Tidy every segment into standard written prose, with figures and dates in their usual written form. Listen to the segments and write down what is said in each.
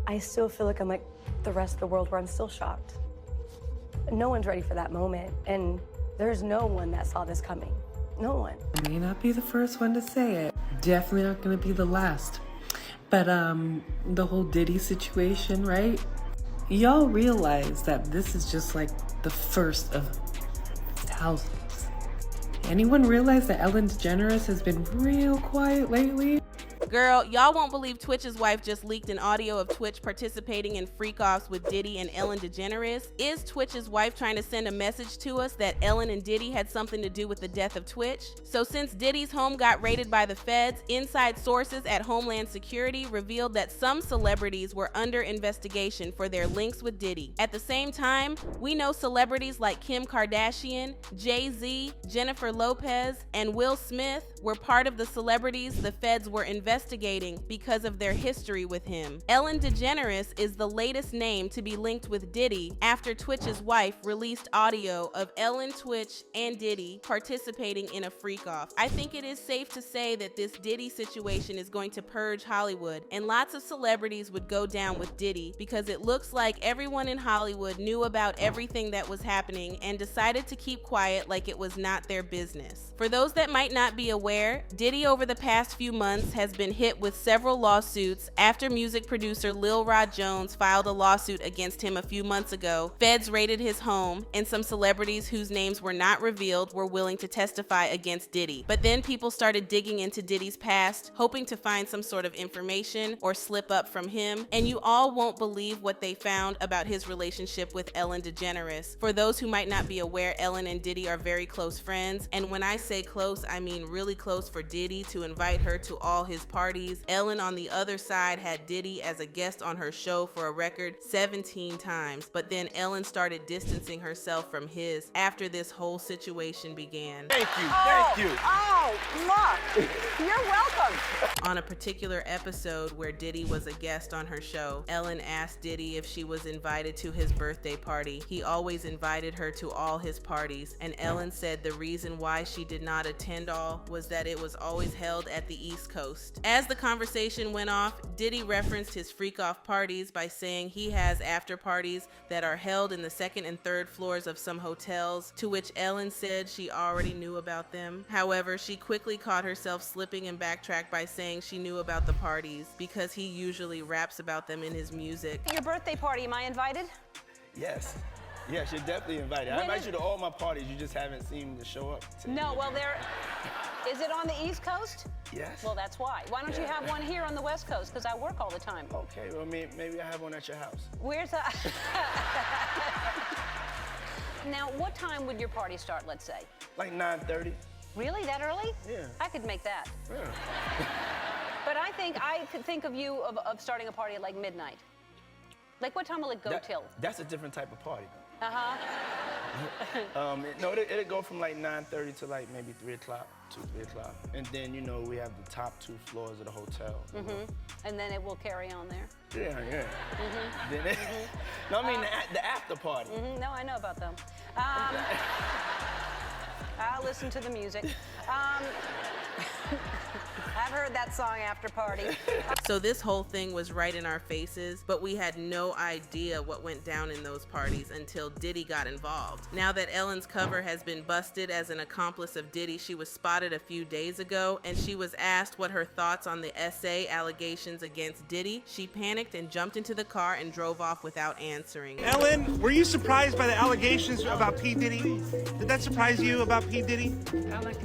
I still feel like I'm like the rest of the world where I'm still shocked. No one's ready for that moment, and there's no one that saw this coming. No one. I may not be the first one to say it. Definitely not gonna be the last. But the whole Diddy situation, right? Y'all realize that this is just like the first of thousands. Anyone realize that Ellen DeGeneres has been real quiet lately? Girl, y'all won't believe Twitch's wife just leaked an audio of Twitch participating in freak-offs with Diddy and Ellen DeGeneres. Is Twitch's wife trying to send a message to us that Ellen and Diddy had something to do with the death of Twitch? So since Diddy's home got raided by the feds, inside sources at Homeland Security revealed that some celebrities were under investigation for their links with Diddy. At the same time, we know celebrities like Kim Kardashian, Jay-Z, Jennifer Lopez, and Will Smith were part of the celebrities the feds were investigating because of their history with him. Ellen DeGeneres is the latest name to be linked with Diddy after Twitch's wife released audio of Ellen, Twitch, and Diddy participating in a freak-off. I think it is safe to say that this Diddy situation is going to purge Hollywood, and lots of celebrities would go down with Diddy because it looks like everyone in Hollywood knew about everything that was happening and decided to keep quiet like it was not their business. For those that might not be aware, Diddy over the past few months has been hit with several lawsuits after music producer Lil Rod Jones filed a lawsuit against him a few months ago. Feds raided his home, and some celebrities whose names were not revealed were willing to testify against Diddy. But then people started digging into Diddy's past, hoping to find some sort of information or slip up from him, and you all won't believe what they found about his relationship with Ellen DeGeneres. For those who might not be aware, Ellen and Diddy are very close friends, and when I say close, I mean really close for Diddy to invite her to all his parties. Ellen on the other side had Diddy as a guest on her show for a record 17 times, but then Ellen started distancing herself from his after this whole situation began. Thank you, thank you. Oh, look, you're welcome. On a particular episode where Diddy was a guest on her show, Ellen asked Diddy if she was invited to his birthday party. He always invited her to all his parties, and Ellen said the reason why she did not attend all was that it was always held at the East Coast. As the conversation went off, Diddy referenced his freak-off parties by saying he has after parties that are held in the second and third floors of some hotels, to which Ellen said she already knew about them. However, she quickly caught herself slipping and backtracked by saying she knew about the parties because he usually raps about them in his music. Your birthday party, am I invited? Yes. Yes, you're definitely invited. I invite you to all my parties. You just haven't seemed to show up. No, well, is it on the East Coast? Yes. Well, that's why. Why don't you have one here on the West Coast? Because I work all the time. Okay, well, maybe I have one at your house. Where's that? Now, what time would your party start, let's say? Like 9:30. Really, that early? Yeah. I could make that. Yeah. But I could think of you of starting a party at like midnight. Like, what time will it go till? That's a different type of party. Uh-huh. No, it'll go from like 9:30 to like maybe 3 o'clock, 3 o'clock. And then, you know, we have the top 2 floors of the hotel. Mm-hmm. And then it will carry on there. Yeah. Mm-hmm. Then No, I mean the after party. Mm-hmm. No, I know about them. I'll listen to the music. I've heard that song, After Party. So this whole thing was right in our faces, but we had no idea what went down in those parties until Diddy got involved. Now that Ellen's cover has been busted as an accomplice of Diddy, she was spotted a few days ago, and she was asked what her thoughts on the SA allegations against Diddy. She panicked and jumped into the car and drove off without answering. Ellen, were you surprised by the allegations about P. Diddy? Did that surprise you about P. Diddy?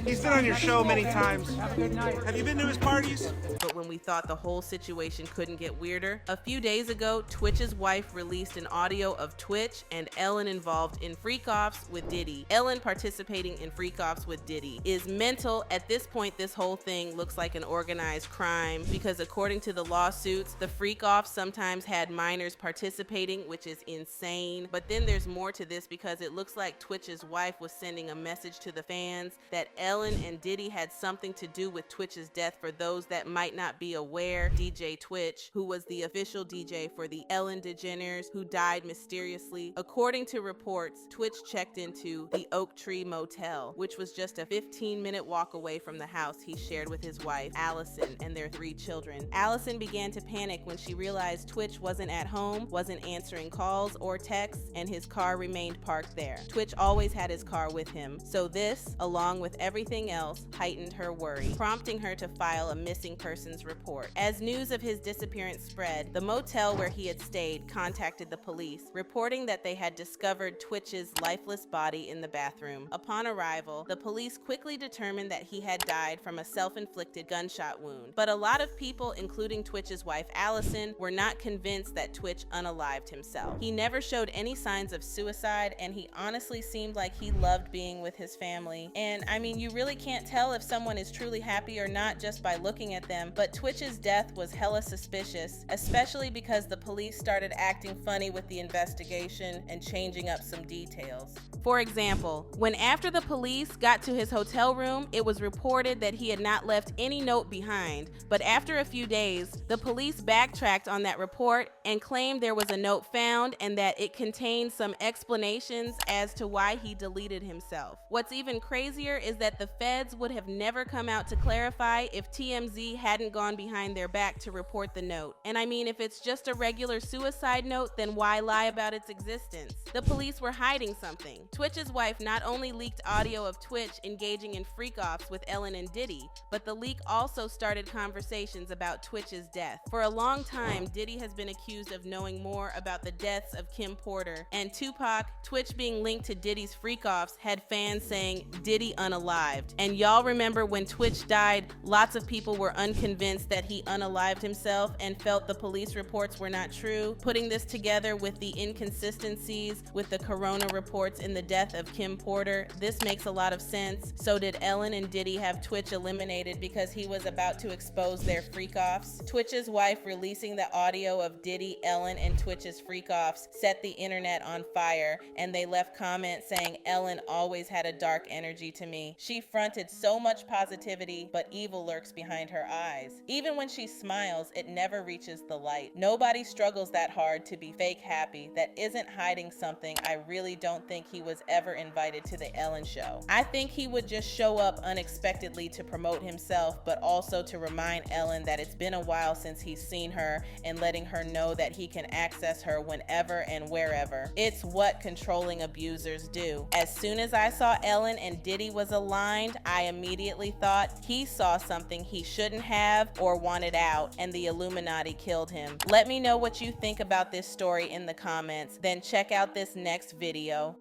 He's been on your show many times. Have a good night. Have you been to his parties? But when we thought the whole situation couldn't get weirder, a few days ago, Twitch's wife released an audio of Twitch and Ellen involved in freak-offs with Diddy. Ellen participating in freak-offs with Diddy is mental. At this point, this whole thing looks like an organized crime because according to the lawsuits, the freak-offs sometimes had minors participating, which is insane. But then there's more to this because it looks like Twitch's wife was sending a message to the fans that Ellen and Diddy had something to do with Twitch's death For those that might not be aware, DJ Twitch, who was the official DJ for the Ellen DeGeneres, who died mysteriously. According to reports, Twitch checked into the Oak Tree Motel, which was just a 15-minute walk away from the house he shared with his wife, Allison, and their 3 children. Allison began to panic when she realized Twitch wasn't at home, wasn't answering calls or texts, and his car remained parked there. Twitch always had his car with him, so this, along with everything else, heightened her worry, prompting her to file a missing persons report. As news of his disappearance spread, the motel where he had stayed contacted the police, reporting that they had discovered Twitch's lifeless body in the bathroom. Upon arrival, the police quickly determined that he had died from a self-inflicted gunshot wound. But a lot of people, including Twitch's wife Allison, were not convinced that Twitch unalived himself. He never showed any signs of suicide, and he honestly seemed like he loved being with his family. And I mean, you really can't tell if someone is truly happy or not just by looking at them, but Twitch's death was hella suspicious, especially because the police started acting funny with the investigation and changing up some details. For example, when after the police got to his hotel room, it was reported that he had not left any note behind, but after a few days, the police backtracked on that report and claimed there was a note found and that it contained some explanations as to why he deleted himself. What's even crazier is that the feds would have never come out to clarify if TMZ hadn't gone behind their back to report the note. And I mean, if it's just a regular suicide note, then why lie about its existence? The police were hiding something. Twitch's wife not only leaked audio of Twitch engaging in freakoffs with Ellen and Diddy, but the leak also started conversations about Twitch's death. For a long time, Diddy has been accused of knowing more about the deaths of Kim Porter and Tupac. Twitch being linked to Diddy's freakoffs had fans saying Diddy unalived. And y'all remember when Twitch died, lots of people were unconvinced that he unalived himself and felt the police reports were not true. Putting this together with the inconsistencies with the corona reports in the death of Kim Porter, this makes a lot of sense. So did Ellen and Diddy have Twitch eliminated because he was about to expose their freakoffs? Twitch's wife releasing the audio of Diddy, Ellen, and Twitch's freakoffs set the internet on fire, and they left comments saying Ellen always had a dark energy to me. She fronted so much positivity, but evil lurks behind her eyes. Even when she smiles, it never reaches the light. Nobody struggles that hard to be fake happy that isn't hiding something. I really don't think he was ever invited to the Ellen show. I think he would just show up unexpectedly to promote himself, but also to remind Ellen that it's been a while since he's seen her and letting her know that he can access her whenever and wherever. It's what controlling abusers do. As soon as I saw Ellen and Diddy was aligned, I immediately thought he saw something he shouldn't have or wanted out, and the Illuminati killed him. Let me know what you think about this story in the comments, then check out this next video.